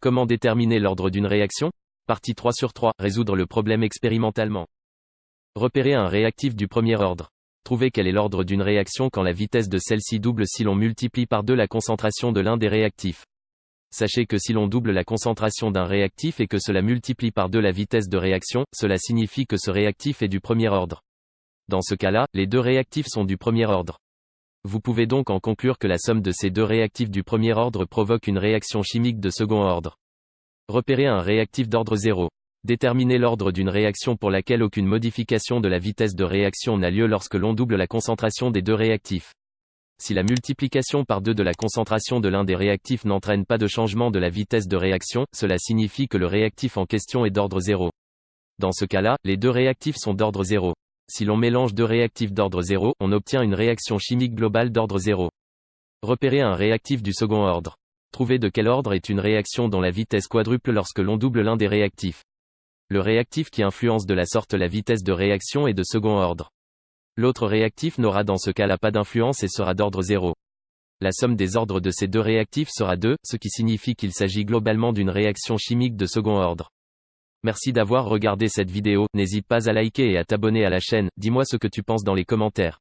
Comment déterminer l'ordre d'une réaction? Partie 3 sur 3. Résoudre le problème expérimentalement. Repérer un réactif du premier ordre. Trouver quel est l'ordre d'une réaction quand la vitesse de celle-ci double si l'on multiplie par 2 la concentration de l'un des réactifs. Sachez que si l'on double la concentration d'un réactif et que cela multiplie par 2 la vitesse de réaction, cela signifie que ce réactif est du premier ordre. Dans ce cas-là, les deux réactifs sont du premier ordre. Vous pouvez donc en conclure que la somme de ces deux réactifs du premier ordre provoque une réaction chimique de second ordre. Repérer un réactif d'ordre 0. Déterminer l'ordre d'une réaction pour laquelle aucune modification de la vitesse de réaction n'a lieu lorsque l'on double la concentration des deux réactifs. Si la multiplication par 2 de la concentration de l'un des réactifs n'entraîne pas de changement de la vitesse de réaction, cela signifie que le réactif en question est d'ordre 0. Dans ce cas-là, les deux réactifs sont d'ordre 0. Si l'on mélange deux réactifs d'ordre 0, on obtient une réaction chimique globale d'ordre 0. Repérer un réactif du second ordre. Trouver de quel ordre est une réaction dont la vitesse quadruple lorsque l'on double l'un des réactifs. Le réactif qui influence de la sorte la vitesse de réaction est de second ordre. L'autre réactif n'aura dans ce cas-là pas d'influence et sera d'ordre 0. La somme des ordres de ces deux réactifs sera 2, ce qui signifie qu'il s'agit globalement d'une réaction chimique de second ordre. Merci d'avoir regardé cette vidéo, n'hésite pas à liker et à t'abonner à la chaîne, dis-moi ce que tu penses dans les commentaires.